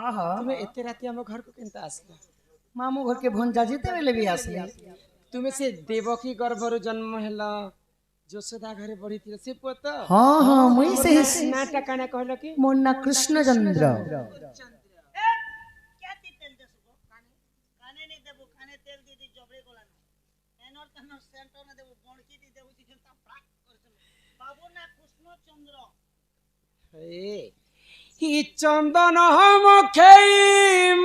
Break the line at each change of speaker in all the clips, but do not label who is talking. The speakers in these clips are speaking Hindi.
हाँ हाँ
तुम्हें एते राती हम घर को केनता आसला
मामू घर के भंजा जीते बेले भी आसले
तुम्हें से देवकी गर्भरु जन्म हेला যশোদা ঘরে পড়িছিল সে পুত
हाँ हाँ मुई से ही
নাটা কানা কহল কি
मोर ना कृष्ण चंद्र
क्या तेल दे सुको खाने नहीं देबो खाने तेल दी जबरे गोला एनर तन सेंटर ना देबो बणकी दी देबो कि ता फ्राक करछन बाबू ना कृष्ण चंद्र
ए हि চন্দন মুখেই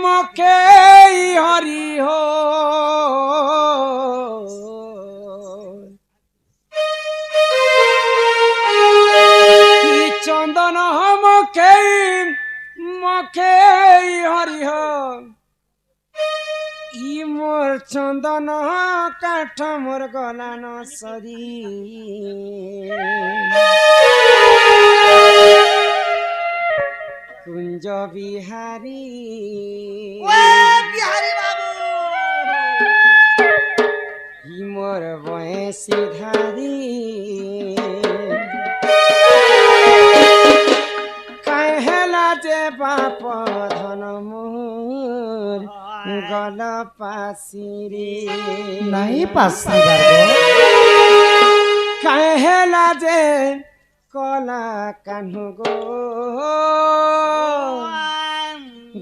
মুখেই হরি হো চন্দন মুখেই মুখেই হরি হো ই মোর চন্দন কাঠ মোর গলা ন সরি কুঞ্জ বিহারী
ओए बिहारी बाबू
ই মোর বয়সী ধারী কাহেলা যে বাপ ধন মোর গল পাশিরে
नहीं पास गर्भ
কাহেলা যে কলা কানু গো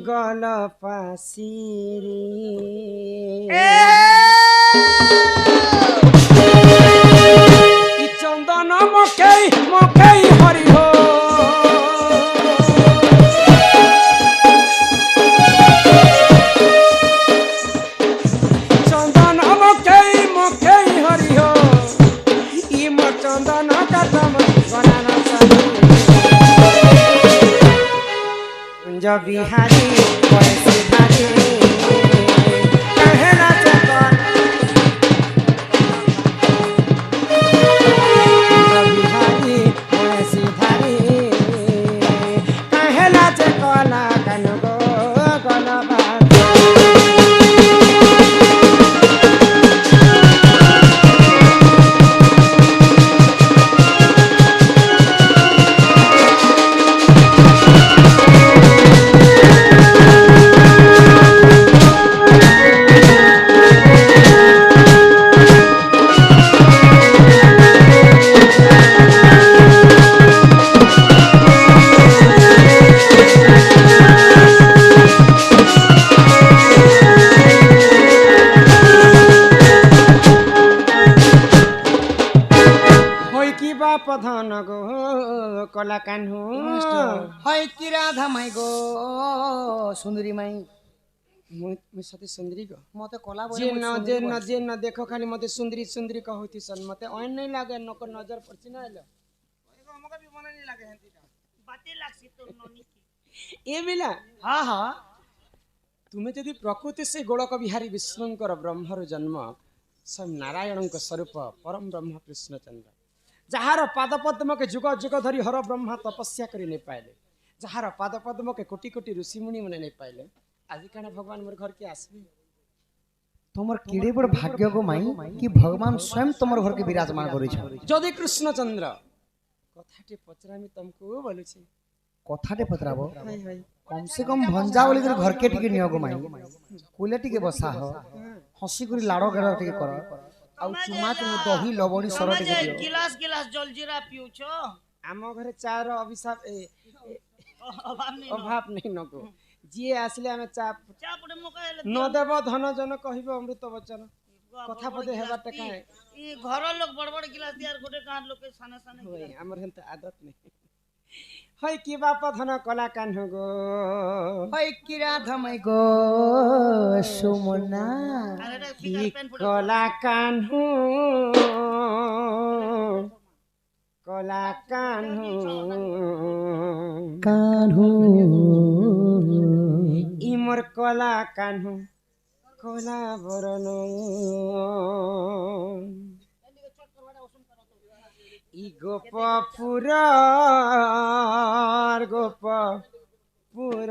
গল পাশিরে ই চন্দন মকেই মকেই হরি হো চন্দন মকেই মকেই হরি হো ই মোর চন্দন কাতম গণান কুঞ্জ বিহারী বয়সী ধারী কাহেলা চকন বিহারী বয়সী ধারী কাহেলা চকলা কানু গো গলবাদ প্রধান গো কলা কানহু
হয় কি রাধা মাই গো সুন্দরী মাই
মুই সতে সুন্দরী গো
মতে কলা
যে ন দেখো খালি মতে সুন্দরী সুন্দরী কহুতি সন মতে অন নাই লাগে নক নজর পড়ছি না এলো
हमका भी बना नहीं लगे हंती का बातें लागसी तो नोनी की
এ বিলা
हाँ हाँ
তুমি যদি প্রকৃতি সে গোলক বিহারী বিষ্ণুঙ্কর ব্রহ্মর জন্ম স্বয়ং নারায়ণଙ୍କ স্বরূপ পরম ব্রহ্ম কৃষ্ণচন্দ্র যাহার পাদ পদ্মকে যুগ যুগ ধরি হর ব্রহ্মা তপস্যা করে নেই পাইলে যাহার পাদ পদ্মকে কোটি কোটি ঋষিমুনি মানে নেই পাইলে আজি কানে ভগবান মোর ঘর কে আসবে
তোমার কেড়ে বড় ভাগ্য গো মাই কি ভগবান স্বয়ং তোমার ঘর के विराजमान করেছ
যদি কৃষ্ণচন্দ্র কথাটি পচরামি তমকু বলুছি
কথাটে পতরাবো
হাই হাই
कम से कम भंजा बोली कर घर के टिके नियो गो माई कोले टिके बसा हो हसी करी लाड़ो गरा टिके कर आउ चुमा चुमा दही लवणी सर टिके दियो
गिलास गिलास जलजीरा पियो छो
ଆମ ଘରେ ଚାର ଅଭିଶାପ
अभाव नहीं
ଅଭାବ ନାହିଁ ନକୁ ଯିଏ ଆସିଲେ ଆମେ ଚା
चा पड़े मौका हेले
ନ ଦେବ ଧନ ଜନ କହିବ ଅମୃତ ବଚନ କଥା ପଦେ ହେବାଟା କାଏ
ई घर लोग बड़ बड़ गिलास दियार गोटे कान लोग के साने साने
ହୋଇ ଆମର ହେନ୍ତା ଆଦତ ନାହିଁ ହଇ କି ବାପ ଧନ କଲା କାହ୍ନୁ ଗୋ
ओए की राधा माई गो सुमना
अरे रे
କି
फिगर पेन फुटे
କଲା କାହ୍ନୁ କଲା କାହ୍ନୁ
कान्हू
ই মোর কলা কাহ্নু কলা বরণ ই গোপপুর গোপপুর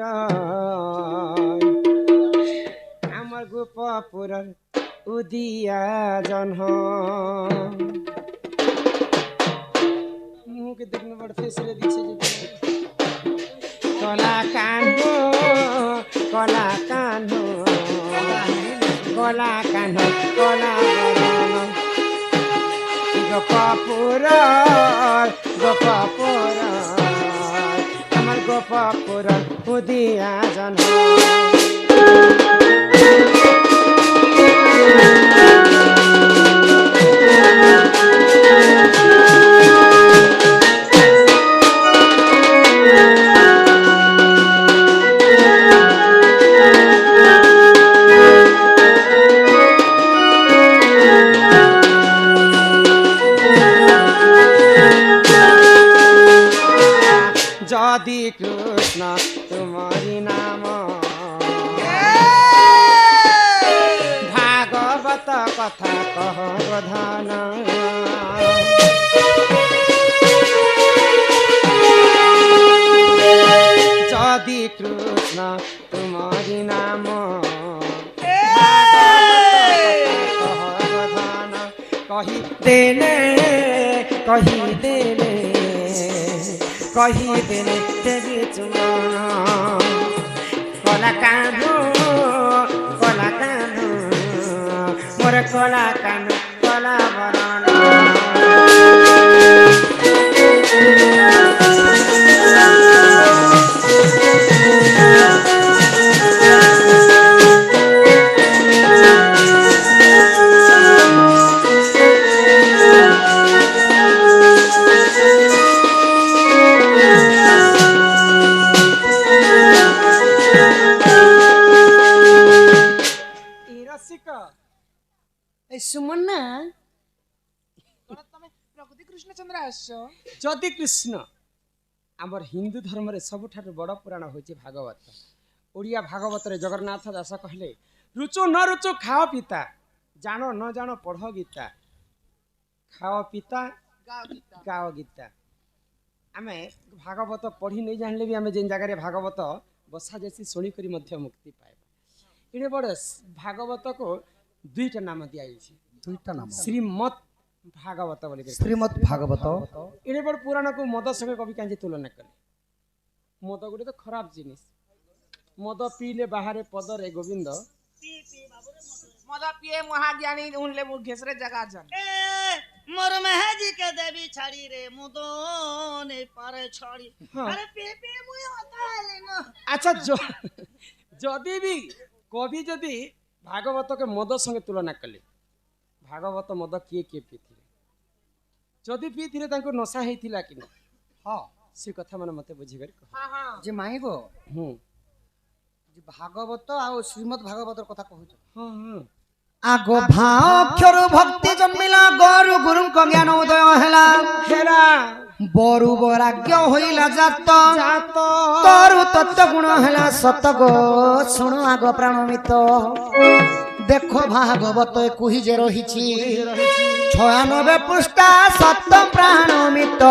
আমার গোপপুর উদিয়া জন্ম মুখে দেখনে বড় ফেসরে দিচ্ছে যে কলা কাহ্নু কলা কানু কলা কানু কলা বরণ গোপাপুর গোপাপুর আমার গোপাপুর উদিয়া জন যদি কৃষ্ণ তোমারি নাম ভাগবত কথা কহ প্রধান যদি কৃষ্ণ তোমারি নাম কহি দেলে কহি দেলে দেবী চুমন কলা কানু মোর কলা কানু কলা বরণ
এই সুমন না
ତମେ ପ୍ରକୃତି କୃଷ୍ଣଚନ୍ଦ୍ର ଆସିଛ
ଯଦି କୃଷ୍ଣ ଆମର ହିନ୍ଦୁ ଧର୍ମରେ ସବୁଠାରୁ ବଡ଼ ପୁରାଣ ହେଉଛି ଭାଗବତ ଓଡ଼ିଆ ଭାଗବତରେ ଜଗନ୍ନାଥ ଦାସ କହିଲେ ରୁଚୁ ନ ରୁଚୁ ଖାଅ ପିତା ଜାଣ ନ ଜାଣ ପଢ଼ ଗୀତା ଖାଅ ପିତା ଗାଅ ଗୀତା ଆମେ ଭାଗବତ ପଢ଼ି ନେଇ ଜାଣିଲେ ବି ଆମେ ଯେନ୍ ଜାଗାରେ ଭାଗବତ ବସା ଯାସି ଶୁଣିକରି ମଧ୍ୟ ମୁକ୍ତି ପାଇବା ଏଡ଼େ ବଡ଼ ଭାଗବତକୁ ଦୁଇଟା ନାମ ଦିଆଯାଇଛି
দুইটা নাম
ଶ୍ରୀମଦ୍ ଭାଗବତ ବୋଲି
শ্রীমদ ভাগবত
ଏଡ଼େ ବଡ଼ ପୁରାଣକୁ ମଦ ସଙ୍ଗେ କବି କାହିଁକି ତୁଳନା କଲେ ମଦ ଗୋଟେ ତ ଖରାପ ଜିନିଷ ମଦ ପିଇଲେ ବାହାରେ ପଦରେ ଗୋବିନ୍ଦ
ମଦ ପିଏ ମହାଜ୍ଞାନୀ ଉଣଲେ ମୁଁ ଘେସରେ ଜାଗା ଜନ
ए मोर महाजी के देवी छाड़ी रे मुदो ने पारे छाड़ी
हाँ।
अरे पी मुई होता है न
ଆଚ୍ଛା ଯଦି ବି କବି ଯଦି ଭାଗବତକୁ ମଦ ସଙ୍ଗେ ତୁଳନା କଲେ ଭାଗବତ ମଦ କିଏ କିଏ ପିଇଥିଲେ ଯଦି ପିଇଥିଲେ ତାଙ୍କୁ ନଶା ହେଇଥିଲା କି ନା
ହଁ
ସେ କଥା ମାନେ ମତେ ବୁଝିକରି କହ
ହଁ ହଁ
যে মাইব
ହୁଁ
যে ভাগবত আর শ্রীমদ ভাগবতর কথা কହୁଛ
ହଁ ହଁ
আগ ভাক্ষর ভক্তি জন্মিলা গরু গুরুଙ୍କ জ্ঞান উদয় হেলা
হেরা
বরু বৈরাগ্য হইলা জাত
জাত
তরু তত্ত্ব গুণ হেলা সত গো শুণ আগ প্রাণমিত দেখো ভাগবত কুহি যে রহিছি ৯৬ পৃষ্ঠা সত্য প্রাণমিত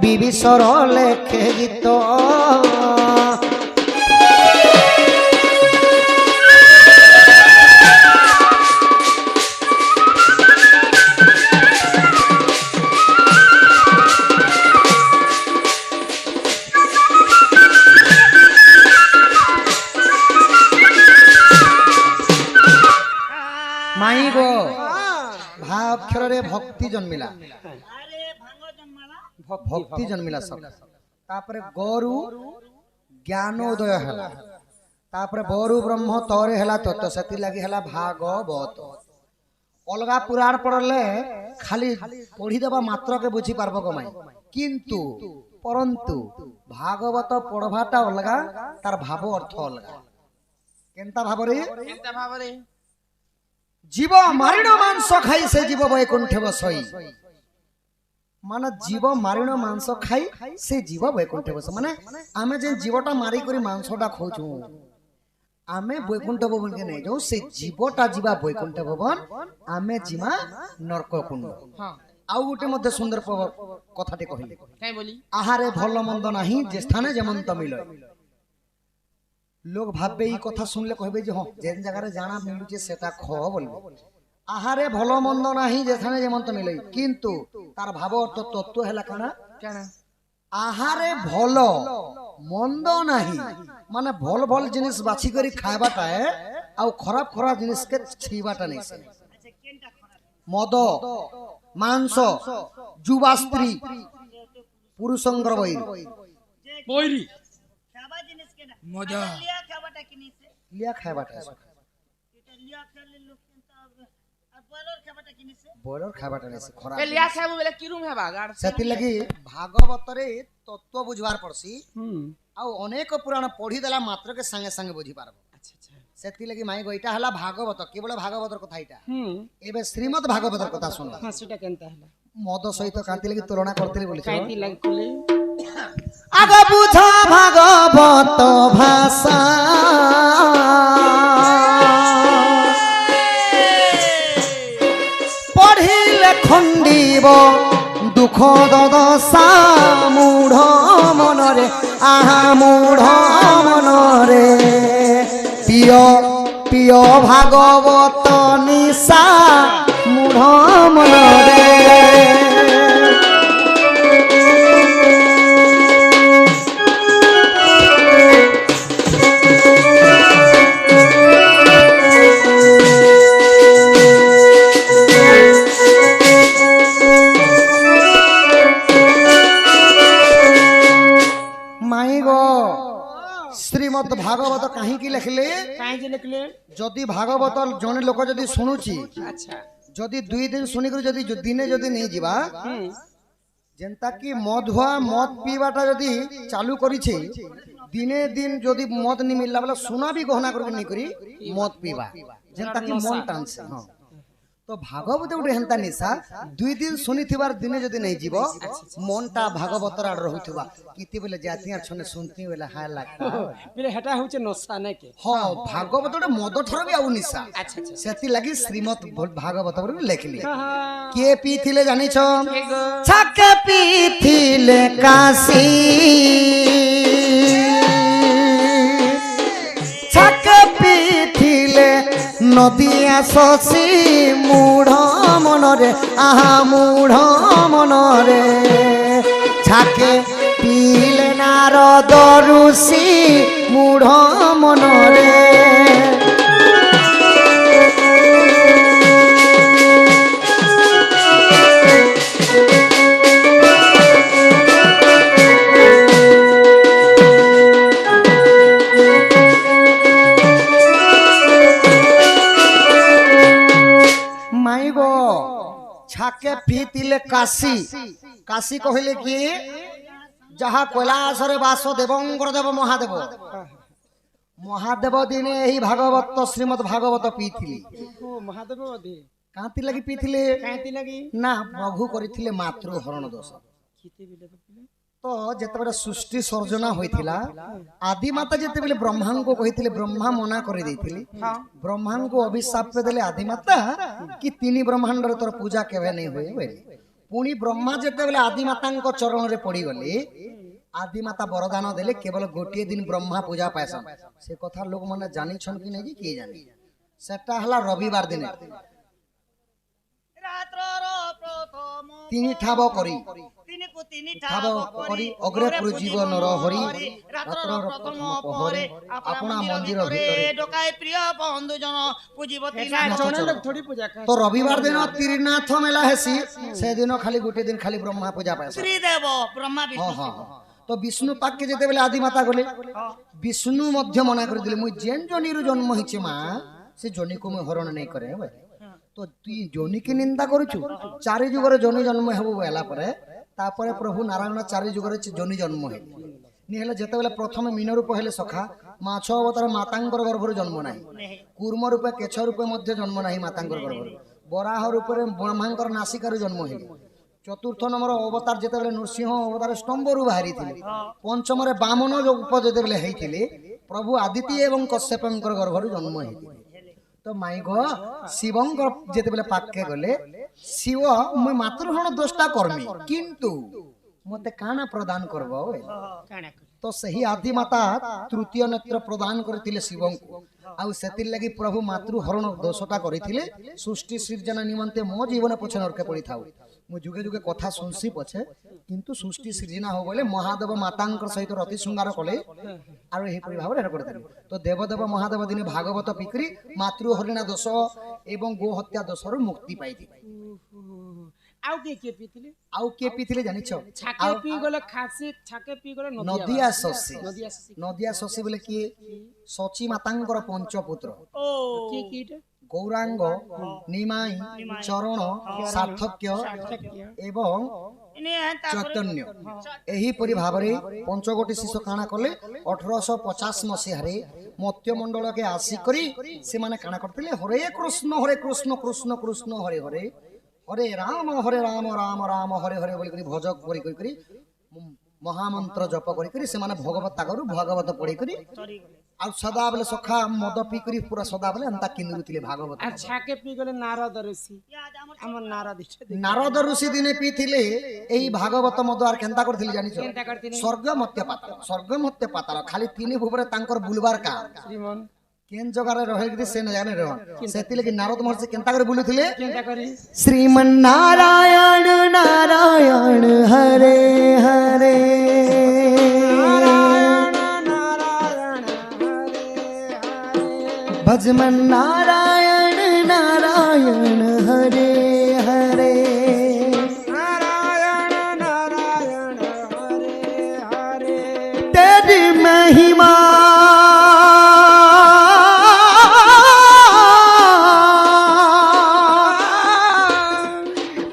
বিবিসর লেখে গীত মাইব ভাক্ষরে ভক্তি জন্মিলা
अरे भांगो जन्माला
ভক্তি জন্মিলা সব তারপরে গরু জ্ঞান উদয় হেলা তারপরে বরু ব্রহ্ম তরে হেলা তত্ত্ব সেতি লাগি হেলা ভাগবত অলগা পুরাণ পড়লে খালি পড়ি দেবা মাত্রকে বুঝি পারব কমাই কিন্তু পরন্তু ভাগবত পড়বাটা অলগা তার ভাব অর্থ অলগা কেনতা ভাবরে
କେନ୍ତା ଭାବରେ
জীব মারিণ মাংস খাই সে জীব বৈকুণ্ঠে বসই মানে জীব মারিণ মাংস খাই সে জীব বৈকুণ্ঠে বস মানে আমি যে জীবটা মারি করে মাংসটা খাউছু আমি বৈকুণ্ঠ ভবনকে নেই যাও সে জীবটা যা বৈকুণ্ঠ ভবন আমি জিমা নরক কুণ্ড
ହଁ
আউ গোটে মধ্যে সুন্দর কথাটি কহিলে
କାଇଁ ବୋଲି
আহারে ভাল মন্দ নাহি যে স্থানে যেমন মিলয় লোক ভাববে এই কথা শুনলে কহবে যে হ্যাঁ যে জায়গায় জানা মিলুছে সেটা খ বলবে আহারে ভাল মন্দ নাহি যেখানে যেমন মিলই কিন্তু তার ভাব অর্থ তত্ত্ব হেলা কানা
কেন
आहारे भल मंद नहीं माने भल भल जिनिस बाछि करी खाइबाटा है आ खराब खराब जिनिस के छीबाटा नहीं से
अच्छा केनटा खराब
मद मांस जुवा स्त्री पुरुषंकर बई
जे
বৈরি
खाबा जिनिस केना
मजा।
अच्छा, लिया खाबाटा किनी से
लिया खाइबाटा
এটা लिया खेले लोग केनता और बॉयलर खाबाटा किनी से
बॉयलर खाइबाटा नहीं से खराब
लिया खाबो बेले किरुम हेबा गाड़
सेति लगी भागवत रे तत्व बुझवार पड़सी
হুম
आ अनेक पुराण पढ़ी देला मात्र के संगे संगे बुझी पारबो
আচ্ছা আচ্ছা
सेति लगी माई गईटा हला भागवत केवल भागवतर कथा इटा
হুম
एबे श्रीमद् भागवतर कथा सुन
হ্যাঁ সেটা কেনতা হলা
मद सहित कांति लगी तुलना करते बोली
কাইতি লাগলে
आग बुझा भागवत भाषा पढ़िले खंडीब दुख दशा मूढ़ मनरे आहा मूढ़ मनरे पिय पिय भागवत निशा मूढ़ मनरे माई गो श्रीमद् भागवत कहीं की लिखले
কাইতি লিখলে
जदि भागवत जने लोक जदि शुणुची
আচ্ছা
जदि 2 दिन शुनिक जदि दिने जदि नहीं जीवा
হুম
जेनता कि मधुआ मद पीवाटा जदि चालू करिछे दिने दिन जदि मद नहीं मिलला बोला सुना भी गहना करके नहीं करी मद पीवा जेनता कि मन टांसे हां तो भागवत उठे हेंता निशा 2 दिन सुनी थिबार दिने जदि नहीं जीवो मनटा भागवतर आड़ रहुथिबा किति बोले जातिया छने सुनती बोले हाय लागता
বলে হেটা হচ্ছে নশা নাকি
हाँ भागवत उठे मद ठर भी आउ निशा
আচ্ছা আচ্ছা
सेति लगी श्रीमद् भागवत पर लिखली
হ্যাঁ
के पीथिले जानी छ छक पीथिले काशी छक पीथिले नदिया शशि मूढ़ मनरे आहा मूढ़ मनरे छाके पीले नारद ऋषि मूढ़ मनरे माई गो छाके पीतिले काशी काशी कहले कि जहा कैलासरे वास देवंकर देव महादेव महादेव दिने यही भागवत श्रीमद् भागवत पीथिले
ও মহাদেব অধি
कांति लगी पीथिले
কাইতি লাগি
ना प्रभु करिथिले मातृ हरण दोष
খিতে বিলে বলে
तो जेतेबेले सृष्टि सर्जना होइथिला आदि माता जेतेबेले ब्रह्मा को कहिथिले ब्रह्मा मना करि दैथिले ब्रह्मा को अभिशाप पे देले आदि माता कि तीनी ब्रह्मांड रे तोर पूजा केबे नहीं होए बोले पुनी ब्रह्मा जेतेबेले आदि माता को चरण रे पड़ी गले आदि माता वरदान देले केवल गोटे दिन ब्रह्मा पूजा पाइसन से कथा लोग माने जानि छन कि नहीं कि जानि सेटा हला रविवार दिन
रात्रर प्रथम
तीन ठाब करी
तिनी को तिनी
ठाब
ठाब
करी अग्रे पुरु जीवन हरि
रात्रर प्रथम परे
अपना मंदिर
भितरे
भितरे
डकाय प्रिय बंधु जन पूजिब
এটা
तिना
জনে লোক থোড়ি পূজা করে
तो रविवार दिन त्रिनाथ मेला हेसी से दिन खाली गोटे दिन खाली ब्रह्मा पूजा पाए
श्री देव ब्रह्मा
हाँ
विष्णु
हाँ तो विष्णु पाक के जेते बेले आदि माता गले विष्णु मध्य मना कर दिले मुई जेन जोनी रु जन्म हिचे मां से जोनी को मैं हरण नहीं करे बे तो तू जोनी की निंदा करूछु चारि जुगर जोनी जन्म हेबो बेला परे तापरे प्रभु नारायण चारि जुगर जोनी जन्म हे नि हेले जेते बेले प्रथम मीन रूप हेले सखा माछ अवतार मातांकर गर्भरु जन्म नाही कूर्म रूपे केछ रूपे मध्य जन्म नाही मातांकर गर्भरु बराह रूपे ब्रह्मांकर नासिकार जन्म हेले चतुर्थ नंबर अवतार जेते बेले नरसिंह अवतार स्तंभरु बाहरी थिले पंचम रे बामन जो उप जेते बेले हेइथिले प्रभु आदित्य एवं कश्यपंकर गर्भरु जन्म हेइथिले तो माई गो शिवंकर जेते बेले पाके गले शिव मुई मातृहरण दोषटा कर्मी किंतु मते काना प्रदान करबो
কানা করে
तो सही आदि माता तृतीय नेत्र प्रदान करथिले शिवं को आउ सेतिर लगी प्रभु मातृहरण दोषटा करिथिले सृष्टि सृजना निमंते मो जीवन पछ नरके पड़ी थाउ ମୁଁ ଯୁଗେ ଯୁଗେ କଥା ଶୁଣସି ପଛେ କିନ୍ତୁ ସୃଷ୍ଟି ସୃଜନା ହବ ବୋଲେ ମହାଦେବ ମାତାଙ୍କର ସହିତ ରତି ଶୃଙ୍ଗାର କଲେ ଆଉ ଏହିପରି ଭାବରେ ଏଟା କରିଦେଲେ। ତ ଦେବଦେବ ମହାଦେବ ଦିନେ ଭାଗବତ ପିକରି ମାତୃ ହରିଣା ଦୋଷ ଏବଂ ଗୋ ହତ୍ୟା ଦୋଷରୁ ମୁକ୍ତି ପାଇଥିଲେ।
ଆଉ କିଏ ପିଇଥିଲେ?
ଆଉ କିଏ ପିଇଥିଲେ ଜାଣିଛ?
ଛାକେ ପିଇ ଗଲେ ଖାସି, ଛାକେ ପିଇ ଗଲେ
ନଦିଆ ଶଶୀ।
ନଦିଆ ଶଶୀ।
ନଦିଆ ଶଶୀ ବୋଲେ କିଏ? ସଚୀ ମାତାଙ୍କର ପଞ୍ଚପୁତ୍ର
ଓ
କିଏ କିଏ?
ଗୌରାଙ୍ଗ, ନିମାଇ, ଚରଣ, ସାର୍ଥକ୍ୟ ଏବଂ
ଇନେ ତାପରେ
ଚୈତନ୍ୟ। ଏହିପରି ଭାବରେ ପଞ୍ଚଗୋଟି ଶିଶୁ କାଣା କଲେ 1850 ମସିହାରେ ମତ୍ୟମଣ୍ଡଳକେ ଆସିକରି ସେମାନେ କାଣା କରିଥିଲେ ହରେ କୃଷ୍ଣ କୃଷ୍ଣ କୃଷ୍ଣ ହରେ ହରେ ହରେ ରାମ ରାମ ରାମ ହରେ ହରେ ବୋଲିକରି ଭଜ କରି ମହାମନ୍ତ୍ର ଜପ କରି ସେମାନେ ଭଗବତ ଆଗରୁ ଭାଗବତ ପଢିକରି ଆଉ ସଦାବେଳେ ସଖା ମଦ ପିକରି ପୁରା ସଦାବେଳେ ଏନ୍ତା କିନ୍ଦୁଥିଲେ ଭାଗବତ।
আর ছাকে পি গলে নারদ ঋষি
याद हमर
আমার নারদ
ନାରଦ ଋଷି ଦିନେ ପିଇଥିଲେ ଏହି ଭାଗବତ ମଦ আর କେନ୍ତା କରିଥିଲେ ଜାଣିଛ?
কেনটা করতিনি
ସ୍ୱର୍ଗ ମତ୍ୟ ପାତାଳ ଖାଲି ତିନି ଭୁବରେ ତାଙ୍କର ବୁଲବାର କା
শ্রীমন
କେନ୍ ଜାଗାରେ ରହିକିରି ସେ ଜାଗାରେ ରହ ସେଥିଲାଗି ନାରଦ ମହର୍ଷି କେନ୍ତା করে ବୁଲୁଥିଲେ?
কেনটা করি
ଶ୍ରୀମନ୍ନାରାୟଣ ନାରାୟଣ ହରେ ହରେ भजमन नारायण नारायण हरे हरे
নারায়ণ নারায়ণ হরে হরে
तेरी महिमा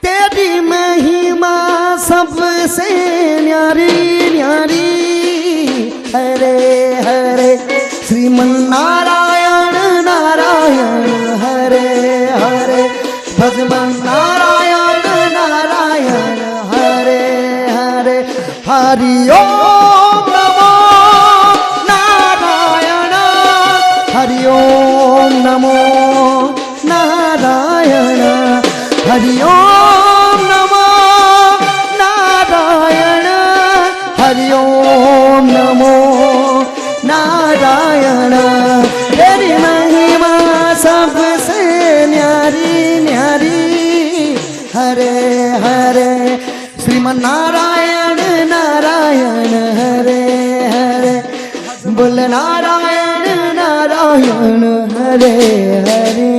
तेरी महिमा सबसे न्यारी न्यारी हरे हरे श्रीमन नारायण नारायण हरे हरे भगवान नारायण नारायण हरे हरे हरि ओम नमो नारायण हरि ओम नमो नारायण हरि ओम नमो नारायण हरि ओम नमो नारायण तेरी महिमा सबसे न्यारी न्यारी हरे हरे श्रीमन नारायण नारायण हरे हरे बोल नारायण नारायण हरे हरे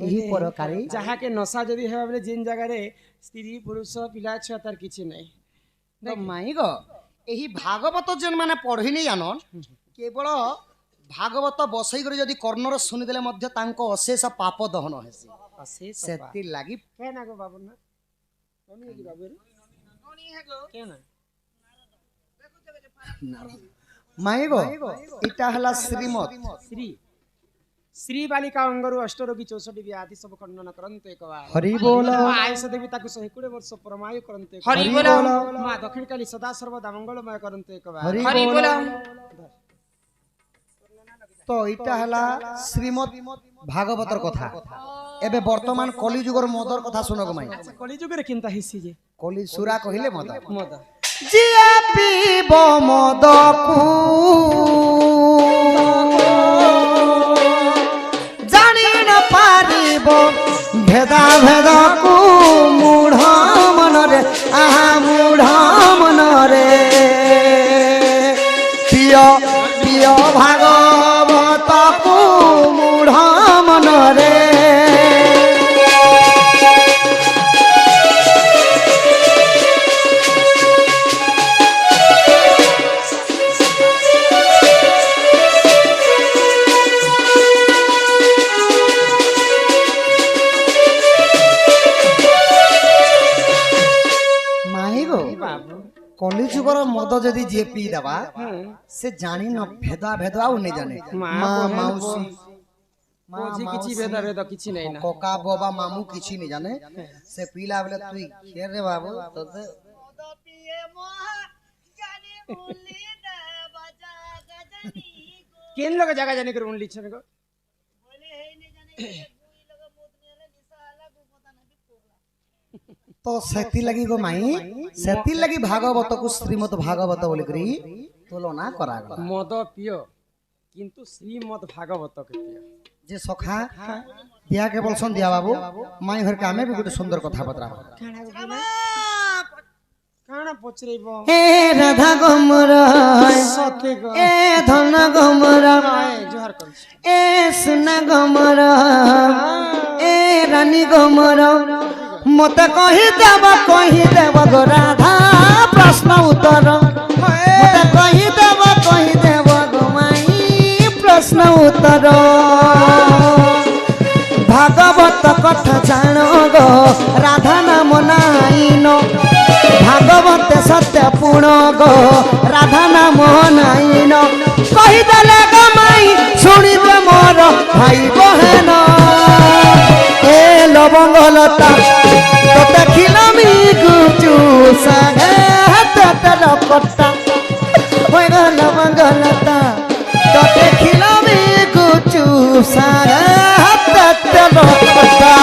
यही प्रकार
যাহাকে নশা যদি হেবা বলে যেন জায়গায় স্ত্রী পুরুষ পিলা ছুয়া তার কিছু নাই
ମାଇ ଗ ଏହି ଭାଗବତ ଯେନ୍ ମାନେ ପଢିନି ଜାନନ୍ କେବଳ ଭାଗବତ ବସେଇ କରି ଯଦି କର୍ଣ୍ଣର ଶୁଣିଦେଲେ ମଧ୍ୟ ତାଙ୍କ ଅଶେଷ ପାପ ଦହନ ହେସି। ସେଥିର୍ ଲାଗି
কেন গো বাবু না কোনি কি বাবু
কোনি হেগো
কেন
ମାଇ ଗ ଏଇଟା ହେଲା ଶ୍ରୀମତ
ଶ୍ରୀ ଶ୍ରୀ ବାଳିକା ଅଙ୍ଗରୁ ଅଷ୍ଟରୋଗୀ 64 ବ୍ୟାଧି ସବୁ ଖଣ୍ଡନ କରନ୍ତୁ ଏକବାର
ହରି ବୋଲ
ଆୟୁଷ ଦେବୀ ତାକୁ 120 ବର୍ଷ ପରମାୟୁ କରନ୍ତୁ ଏକବାର।
হরি বল
ମା ଦକ୍ଷିଣ କାଳୀ ସଦା ସର୍ବଦା ମଙ୍ଗଳମୟ କରନ୍ତୁ ଏକବାର।
ହରି
হরি
ବୋଲ।
বল
ତ ଏଇଟା ହେଲା ଶ୍ରୀମତ ଭାଗବତର କଥା। ଏବେ ବର୍ତ୍ତମାନ କଲିଯୁଗର ମଦର କଥା ଶୁଣକ ମାଇ।
ଆଚ୍ଛା କଳିଯୁଗରେ କେନ୍ତା ହେଇଛି ଯେ
କଲି ସୁରା କହିଲେ ମଦ
ମଦ
ଯିଏ ପିବ ମଦକୁ ଜାଣି ନ ପାରିବ ଭେଦା ଭେଦକୁ ମୂଢ଼ ମନରେ ଆହା ମୂଢ଼ ମନରେ ପ୍ରିୟ ପ୍ରିୟ ଭାଗବତକୁ ମୂଢ଼ ମନରେ କଲିଯୁଗର ମଦ ଯଦି ଯିଏ ପିଇ ଦେବା ସେ ଜାଣି ନ ଭେଦା ଭେଦ ଆଉ ନେଇ ଜାନେ
ମା,
ମା
ବହେନ,
ମାଉସୀ
ବୋଝି କିଛି ଭେଦ ଭେଦ କିଛି ନାହିଁ ନା
କକା ବାବା ମାମୁ କିଛି ନେଇ ଜାନେ ସେ ପିଇଲା ବେଲେ তুই খেয়ে রে বাবু তোতে
মদ পিয়ে মহা জানি উলি দে বাজা গজনি গো
কেন লোক জায়গা জানি করে উনলি ছনে গো
বলে হেই নে জানে দুই লগে মদ নিলে নিশা লাগু মদা নবি পোগলা
তো সেতি লাগি গো মাই সেতি লাগি ভাগবতକୁ ଶ୍ରୀମତ ଭାଗବତ ବୋଲି କରି ତୁଳନା କରାଗଲା।
ମଦ ପିଅ কিন্তু শ্রীমদ ভাগবত কে প্রিয়
যে সখা দিয়া কে বলছন দিয়া বাবু মাই ঘর কে আমি भी गोटे सुंदर कथा बतरा
কাଣା পচরেইব
ए राधा गमर
সতে গ
ए धन गमर
জোহার করছি
ए सुना गमर ए रानी गमर मत कही देव गो राधा प्रश्न उत्तर मत कही देव गो माई प्रश्न उत्तर भागवत कथा जान गो राधा नाम नाइन भागवत सत्य पूर्ण गो राधा नाम नाइन कहीदेले गो माई शुणिबे मोर भाई बहन ए लवंग लता तो देखिल मी गुचू सागे हाथ रपटा होय गो लवंग लता तो देखिल मी गुचू सागे हाथ रपटा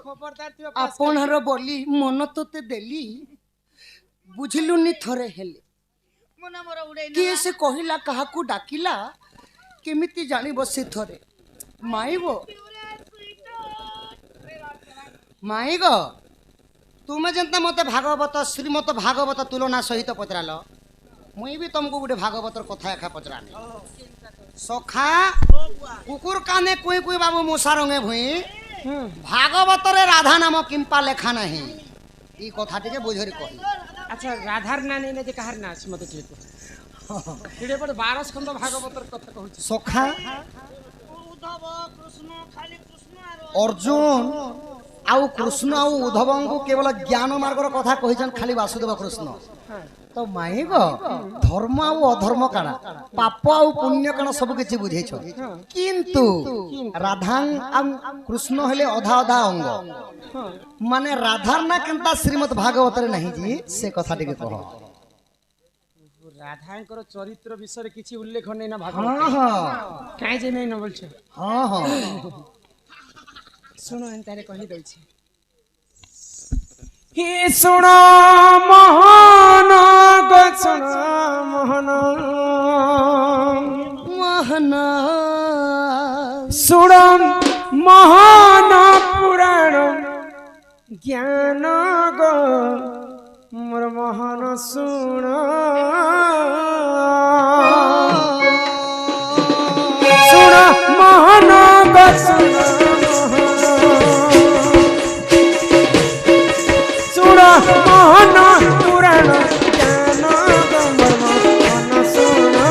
খবরদার তুই
आपणर बोली मन तोते देली बुझलुनी थरे हेले
मन मोर उड़े
किए से कहिला काहाकू डाकिला केमिति जानी बसे थरे माईगो माईगो तुमे जनता मते भागवत श्रीमत भागवत तुलना सहित पचराल मुई भी तुमको गोटे भागवतर कथा एखा पचरानी सखा कुकुर काने कुई कुई बाबू मुसा रंगे भुई भागवतरे राधा नाम किंपा लेखा नहीं ई कथा टिके बुझरी कही
আচ্ছা রাধার না নেই না যে কাহার না আছে মতে ঠিক এড়ে পড়ে 12 খন্ড ভাগবতর কথা কହୁছি
सखा
उद्धव कृष्ण खाली कृष्ण आरो
अर्जुन आउ कृष्ण आउ उद्धव को केवल ज्ञान मार्गर कथा कहिजन खाली वासुदेव कृष्ण तो माई गो धर्म आउ अधर्म काना पाप आउ पुण्य काना सब किछि बुझेछ किंतु राधा कृष्ण हेले अधा अधा अंग माने राधार ना केनता श्रीमद् भागवत रे नहीं जी से कथा टिके कह
রাধাঙ্কর চরিত্র বিষয়ে কিছু উল্লেখ নেই না
हां
ভাগবত
हां
কাই যে নেই না বলছো
हां हां
শুনো এন্টারে কহি দইছি হে শুনো মোহন গো শুনো মোহন
मोहन
শুনো মোহন পুরাণ জ্ঞান গো মোর মোহন শুনো শুনো মোহন গো শুনো শুনো মোহন পুরাণ জ্ঞান গো মোর মোহন শুনো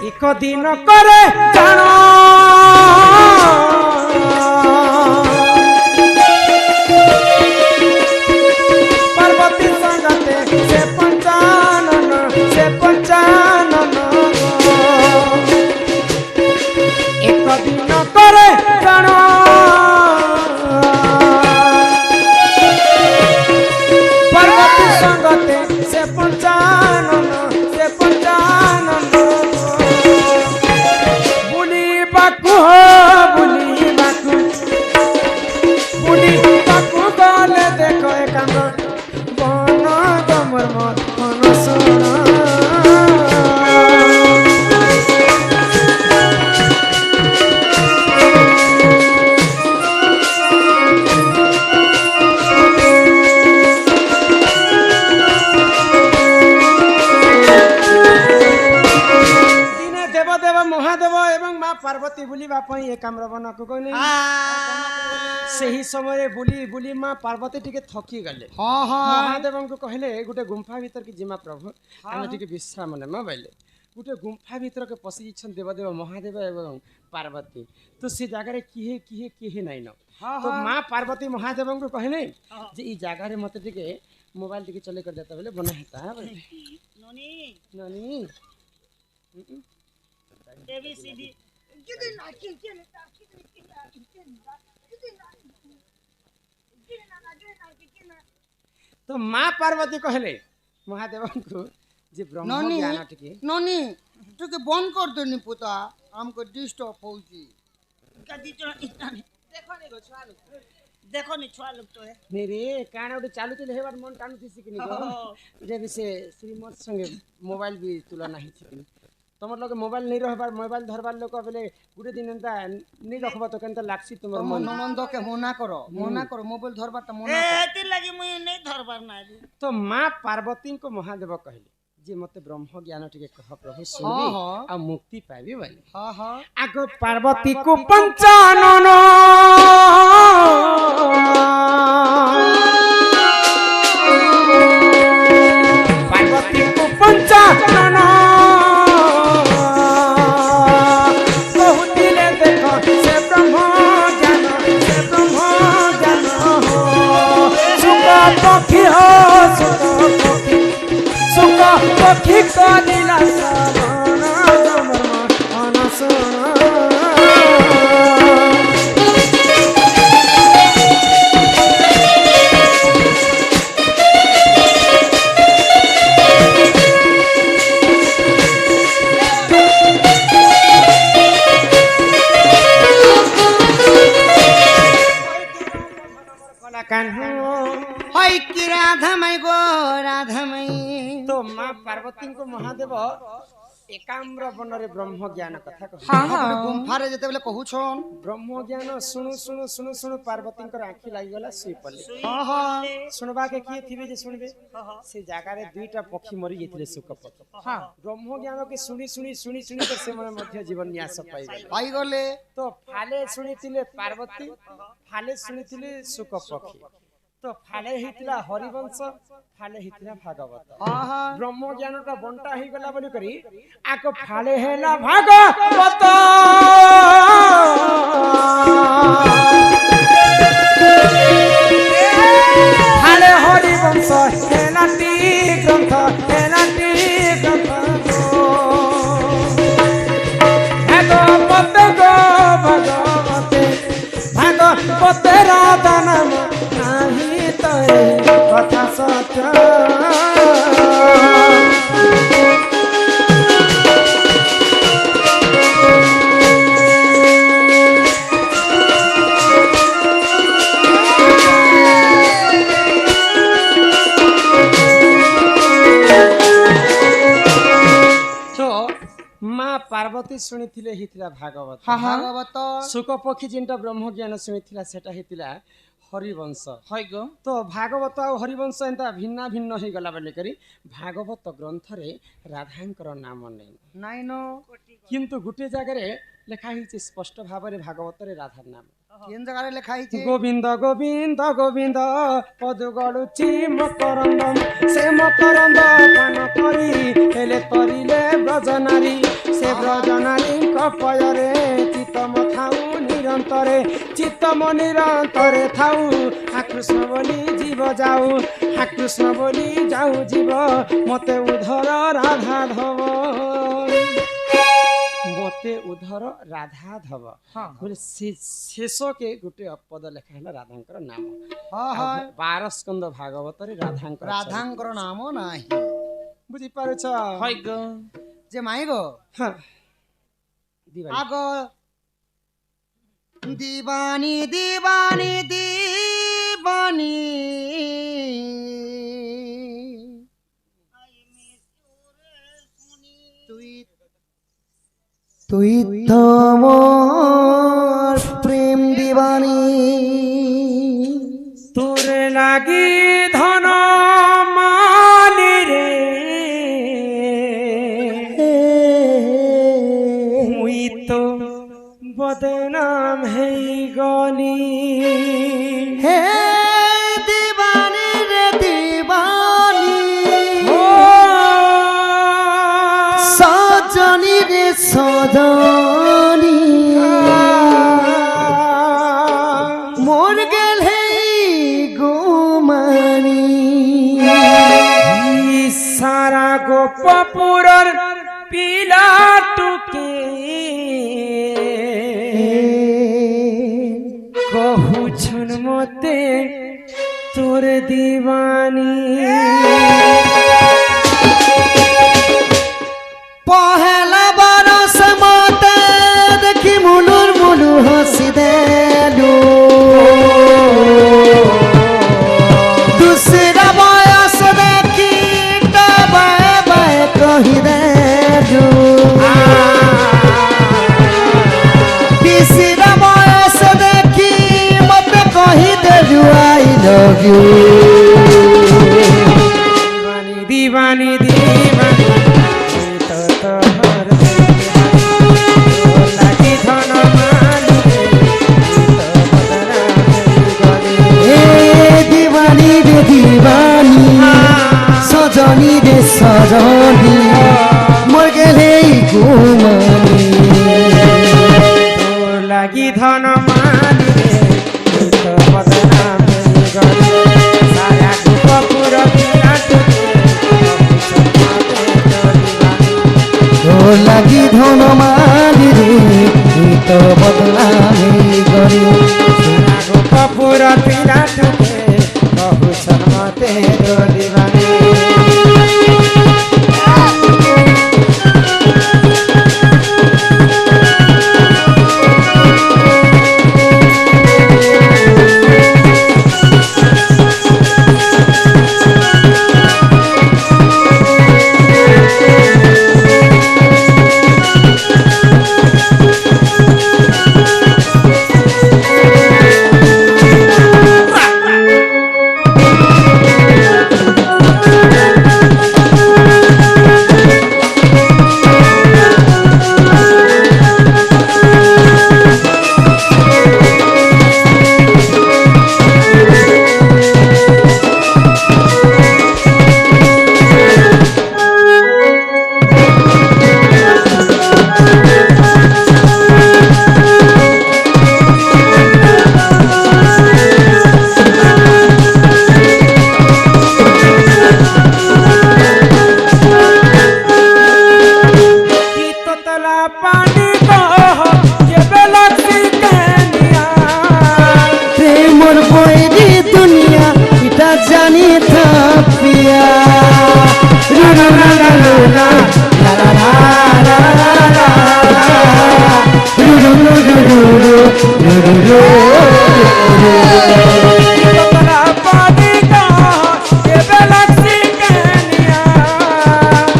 एक दिन करे जान पार्वती संगते से पंचानन एक दिन करे जान पार्वती संगते से पंचानन बुलिबाकू गले देखो एकांत बन गमर मन सुना देवदेव महादेव एवं माँ पार्वती बुलिबा पई ए कामर बनक गले ସେହି ସମୟରେ ବୁଲି ବୁଲି ମା ପାର୍ବତୀ ଟିକେ ଥକି ଗଲେ।
ହଁ ହଁ
ମହାଦେବଙ୍କୁ କହିଲେ ଗୋଟେ ଗୁମ୍ଫା ଭିତରକୁ ଯିମା ପ୍ରଭୁ ଆମେ ଟିକେ ବିଶ୍ରାମ ନେମା ବୋଇଲେ ଗୋଟେ ଗୁମ୍ଫା ଭିତରକୁ ପଶି ଯାଇଛନ୍ତି ଦେବଦେବ ମହାଦେବ ଏବଂ ପାର୍ବତୀ। ତ ସେ ଜାଗାରେ କିଏ ନାଇଁ ନ ତ ମା ପାର୍ବତୀ ମହାଦେବଙ୍କୁ କହିଲେ ଯେ ଏଇ ଜାଗାରେ ମତେ ଟିକେ ମୋବାଇଲ ଟିକେ ଚଲେଇ କରି ଦେତା ବୋଲେ ବନା ହେତା
ନନି
ନାନୀ
ABCD
तो माँ पार्वती कहले महादेवଙ୍କୁ जे ब्रह्म ज्ञान टिके
ननी तुके बंद कर दो नी पुता हमको डिस्टर्ब होउची
कदी जो इतना देखो नी छुआ लोग तो है
नहीं रे काना उठे चालू चले हेबार मन टानु थिसी किनी गो जे भी से श्रीमत संगे मोबाइल भी तुलना हिची किनी तमर लगे मोबाइल नहीं रहबार मोबाइल धरबार लोक बेले गुटे दिन एंता नहीं रखबा तो केनता लागसी तुमर मन
ननंद के मना करो मोबाइल धरबा त मना
ए ती लगी मुई नहीं धरबार ना
तो माँ पार्वती को महादेव कहले जे मते ब्रह्म ज्ञान टिके कह प्रभु सुनबी आ मुक्ति पाबी बोले
हां हां
आगो पार्वती को पंचानन पार्वती को पंचानन बहुतिले देखो से ब्रह्म ज्ञान सुख पक्षी हो सुख पक्षी को नीला सवन अनसुना
राधामय
तो माँ पार्वती को महादेव एकाम्र बनरे ब्रह्म ज्ञान कथा कह
गुम्फा रे जते बेले कहू छन
ब्रह्म ज्ञान सुनु सुनु सुनु सुनु पार्वती आँखि लागि गला सुई पले
हां हां
सुनबा के किए थिबे जे सुनबे से जागा रे दुईटा पक्षी मरि जेथिले सुख पक्षी हां ब्रह्म ज्ञान के सुनी सुनी सुनी सुनी के से मन मध्य जीवन न्यास पाई
गले
तो फाले सुनिथिले पार्वती फाले सुनिथिले सुख पक्षी तो फाले हितला हरिवंश फाले हितला भागवत ब्रह्म ज्ञान का बंटा ही गला बोली करी आको फाले हेला भागवत फाले हरिवंश हेला टी ग्रंथ भागवत गो भागवत राधा नाम नाही तो कथा सत्य माँ पार्वती शुणी हितला भागवत
भागवत
सुख पक्षी जिनटा ब्रह्म ज्ञान शुणी सेटा हितला हरिवंश है गो तो भागवत आ हरिवंश एंता भिन्ना भिन्न हो गला बोली करी भागवत ग्रंथ रे राधांकर नाम नहीं न किंतु गुटे जगह लेखा ही स्पष्ट भाव रे भागवत रे राधार नाम
केन जगह रे लेखा ही
गोविंद गोविंद गोविंद पद गलुची मकरंद से मकरंद पान करी हेले तरिले ब्रजनारी से ब्रजनारी कपयरे चितम थाउ निरंतरे चित्तम निरंतरे थाउ हा कृष्ण बोली जीव जाऊ हा कृष्ण बोली जाऊ जीव मते उधर राधा धव मते उधर राधा धव बोले शेष के गोटे पद लेखा है राधांकर नाम
हां
12 स्कंद भागवत रे राधांकर
नाम नाही
बुझी पारुछ
हाय गो
जे माई गो
हां
आगो दीवानी दीवानी दीवानी তুই তো মোর প্রেম দিবানী
তোর লাগি ধন মালি রে মুই তো বদনাম হেই গলি গলি
হে দিবানি রে দিবানি
ও
সজনী রে সজনী মোর গেল হে গুমানি
সারা গোপপুরর পিলাটুকে কহুছন মতে তোর দিবানী
পহেলা বরস মতে দেখি মুলুর মুলু হসি দেলু दूसरा बयस देखी बाय बाय कही देलु तीसरा बयस देखी मत कही देलु आई लव यू
दीवानी दीवानी तो तोहर लागी धन मानी
ए दीवानी रे दीवानी सजनी रे सजनी मोर गेले घुमानी
তোর লাগি ধন মানি তো বদনাম গলি সারা গোপপুর পিলাটুকে
তোর লাগি ধন মানি রে তো বদনামি গরি
গোপপুর পিলাটুকে বহু সন্মতে দিবানী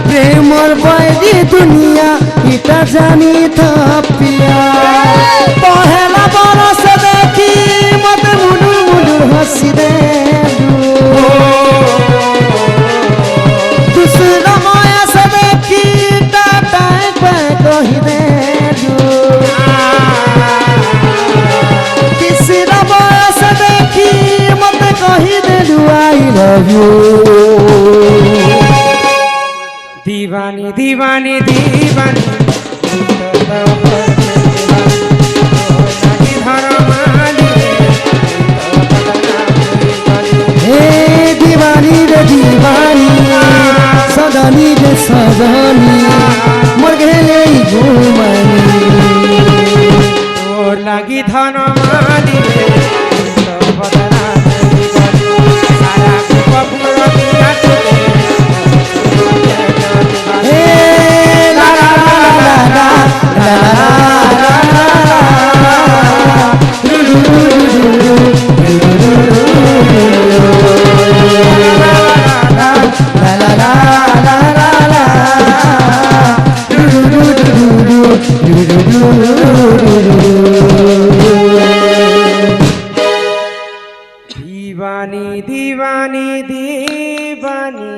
প্রেমর বাইরে দুনিয়া এটা জানি থাপিয়া পহেলা বরস দেখি মতে মুলু মুলু হসি দেলু दूसरा बयस देखी टाटाए पाए कही देलु तीसरा बयस देखी मते कही देलु आई लव यू
दीवानी दीवानी दीवानी
हे दीवानी रे दीवानी सजनी रे सजनी मोर गेले घुमानी
তোর লাগি ধন মানি বদনাম গলি সারা গোপপুর পিলাটুকে
हे ला ला ला ला ला ला
दीवानी दीवानी दीवानी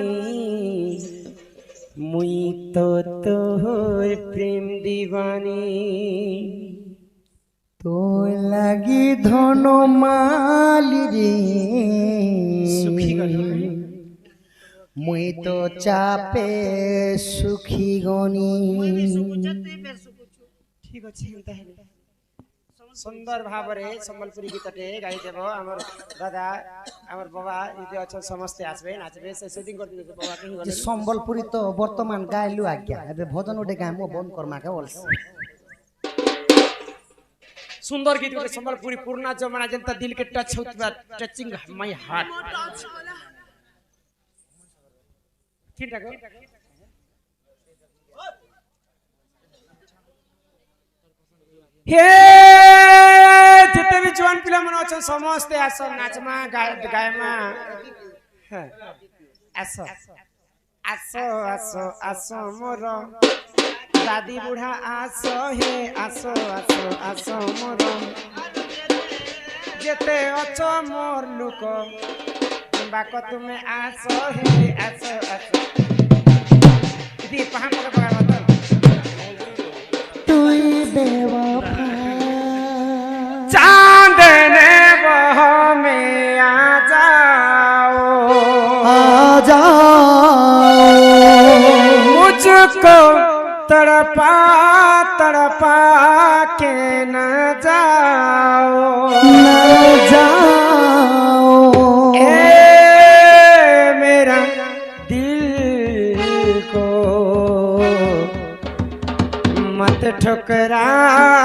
मुई तो तोहर प्रेम दीवानी
তো লাগি ধন মালি রে
সুখী গলি
মুই তো চাপে সুখী গনি।
ঠিক আছে তাহলে সুন্দর ভাবে সম্বলপুরী গীতটে গাই দেব। আমার দাদা আমার বাবা যদি অছেন সমস্তে আসবে নাচবে সে সেটিং করে দিবে। বাবা কেহি
যে
গলে
সম্বলপুরী তো বর্তমান গাইলু আজ্ঞা, এবে ভজন ওটে গাইমু বন্ধ করমাকে বলছে।
सुंदर गीत गोटे संबलपुरी पुराना जमाना जनता दिल के टच होता टचिंग माय हार्ट। ठीक है हे जितने भी जवान पिला मन अछन समस्त आसो नाचमा गायमा आसो आसो आसो आसो मोर दादी बुढ़ा आसो हे आसो आसो आसो मोर जेते अछो मोर लुक बाक तुमे आसो हे आसो आसो दी पहाड़ पकड़ पकड़ मत
তুই বেওয়াফা
चांद ने बह में आ जाओ
আজা
मुझको तड़पा तड़पा के न जाओ
না যাও
ए मेरा दिल को मत ठुकराओ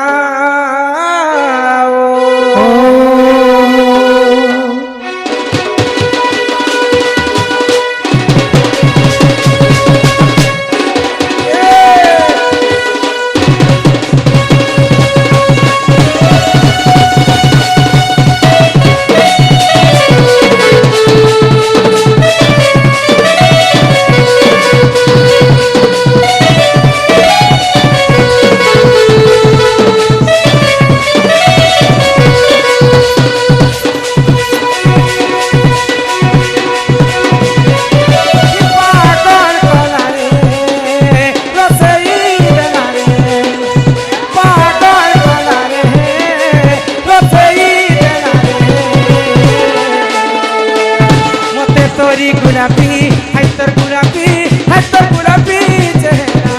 तोरी गुलाबी है तोर गुलाबी है तोर गुलाबी चेहरा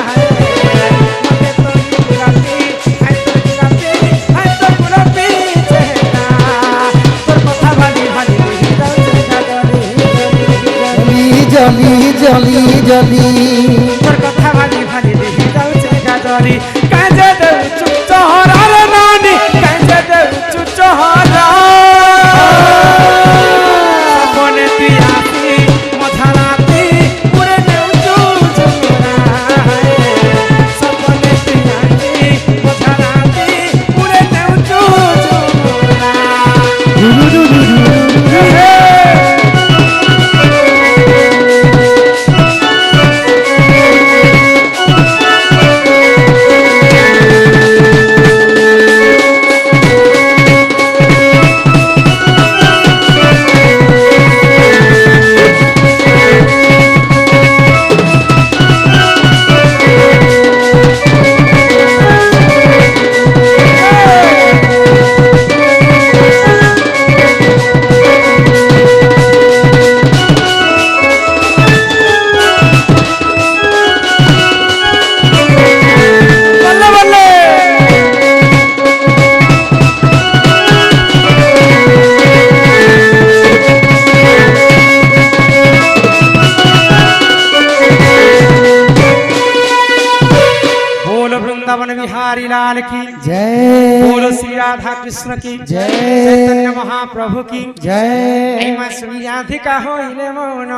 है मते तोरी गुलाबी है तोर गुलाबी है तोर गुलाबी चेहरा तोर कथा भाली भाली
জলি জলি জলি
तोर कथा भाली भाली दिही जाउचे गाजरी काजे दउ चुप चहरा रे नानी काजे दउ चुप चहरा अपने पियासी मधराती पूरे नेउचू चुरा सपने पियासी मधराती पूरे नेउचू चुरा वृंदावन बिहारी लाल की
জয়
बोलो श्री राधा कृष्ण की
जय।
चैतन्य महाप्रभु की
জয়
श्री राधिका होइले मौन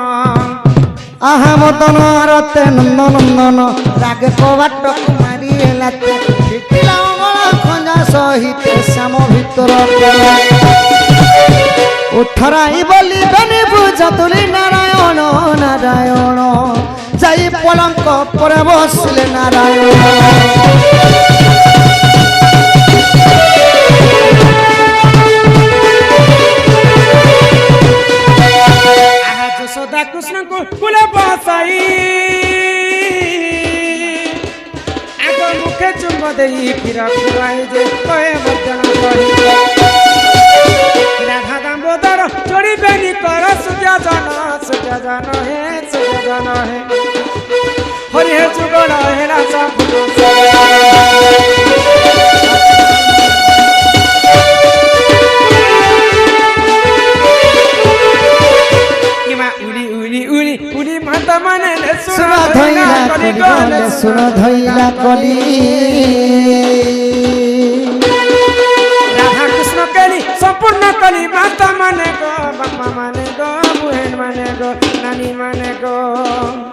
আহা মতন রতে নন্দনন্দন রাগে পবাট কুমারী এলাতে শিখিলা অমল খঞ্জা সহিতে শ্যাম ভিতর উঠরাই বলি বেনি বুঝতুলি নারায়ণ নারায়ণ যাই পলঙ্ক পরে বসলে নারায়ণ
आहा जसोदा कृष्ण को कुले बसाई आगो मुखे चुम्ब देई फिर खुआई जे कहे आशा फूल उली माता माने
सुनो धैला कली गले सुनो धैला कली
राधा कृष्ण कली संपूर्ण कली माता माने गो बापा माने गो बहन माने गो नानी माने गो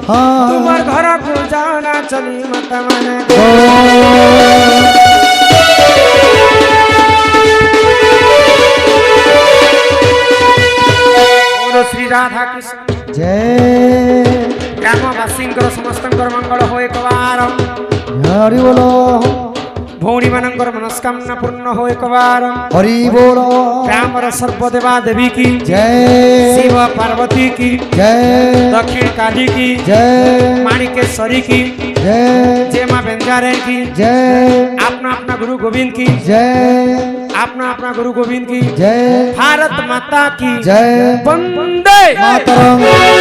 तुम्हार घर को जाओ ना चली माता माने गो श्री राधा कृष्ण
जय
ग्रामवासी समस्त मंगल हो एक बार
हरि बोलो
भौणी मानकर मनस्कामना पूर्ण हो एक बार
हरि बोलो
ग्रामर सर्वदेवा देवी की
जय
शिव पार्वती की
जय
दक्षिण काली की
जय
माणिकेश्वरी की
जय
जय मां बेंजारे की
जय
अपना अपना गुरु गोविंद की
जय
अपना अपना गुरु गोविंद की
जय
भारत माता की
जय
वंदे
मातरम